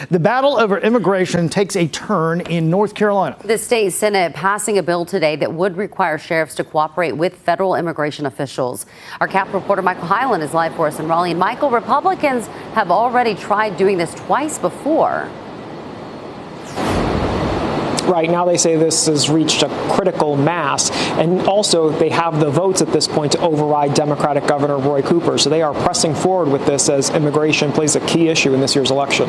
The battle over immigration takes a turn in North Carolina. The state Senate passing a bill today that would require sheriffs to cooperate with federal immigration officials. Our Capitol reporter Michael Hyland is live for us in Raleigh. And Michael, Republicans have already tried doing this twice before. Right now, they say this has reached a critical mass, and also they have the votes at this point to override Democratic Governor Roy Cooper. So they are pressing forward with this as immigration plays a key issue in this year's election.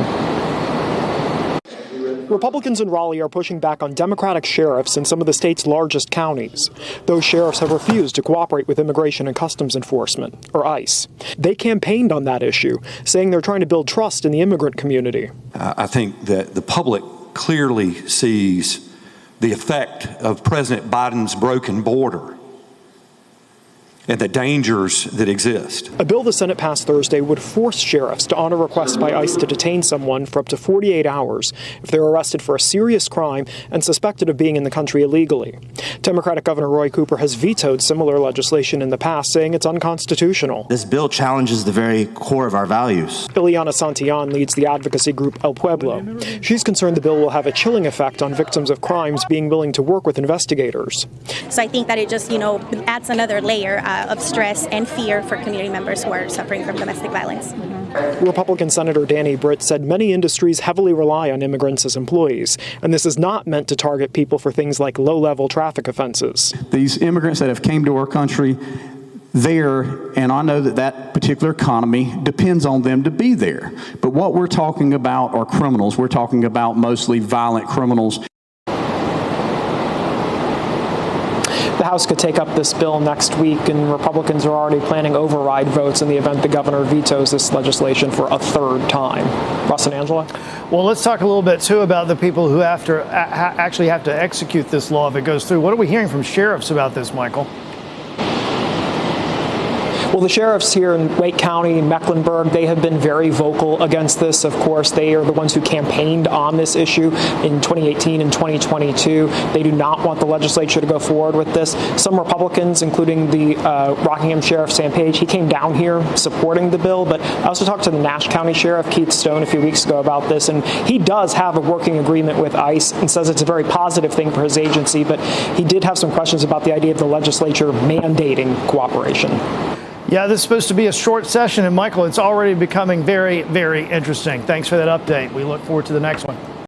Republicans in Raleigh are pushing back on Democratic sheriffs in some of the state's largest counties. Those sheriffs have refused to cooperate with Immigration and Customs Enforcement, or ICE. They campaigned on that issue, saying they're trying to build trust in the immigrant community. I think that the public clearly sees the effect of President Biden's broken border and the dangers that exist. A bill the Senate passed Thursday would force sheriffs to honor requests by ICE to detain someone for up to 48 hours if they're arrested for a serious crime and suspected of being in the country illegally. Democratic Governor Roy Cooper has vetoed similar legislation in the past, saying it's unconstitutional. This bill challenges the very core of our values. Ileana Santillan leads the advocacy group El Pueblo. She's concerned the bill will have a chilling effect on victims of crimes being willing to work with investigators. So I think that it just, adds another layer of stress and fear for community members who are suffering from domestic violence. Republican Senator Danny Britt said many industries heavily rely on immigrants as employees, and this is not meant to target people for things like low-level traffic offenses. These immigrants that have came to our country, and I know that particular economy depends on them to be there. But what we're talking about are criminals. We're talking about mostly violent criminals. The House could take up this bill next week, and Republicans are already planning override votes in the event the governor vetoes this legislation for a third time. Russ and Angela? Well, let's talk a little bit, too, about the people who actually have to execute this law if it goes through. What are we hearing from sheriffs about this, Michael? Well, the sheriffs here in Wake County, Mecklenburg, they have been very vocal against this. Of course, they are the ones who campaigned on this issue in 2018 and 2022. They do not want the legislature to go forward with this. Some Republicans, including the Rockingham Sheriff Sam Page, he came down here supporting the bill. But I also talked to the Nash County Sheriff, Keith Stone, a few weeks ago about this, and he does have a working agreement with ICE and says it's a very positive thing for his agency. But he did have some questions about the idea of the legislature mandating cooperation. Yeah, this is supposed to be a short session, and Michael, it's already becoming very, very interesting. Thanks for that update. We look forward to the next one.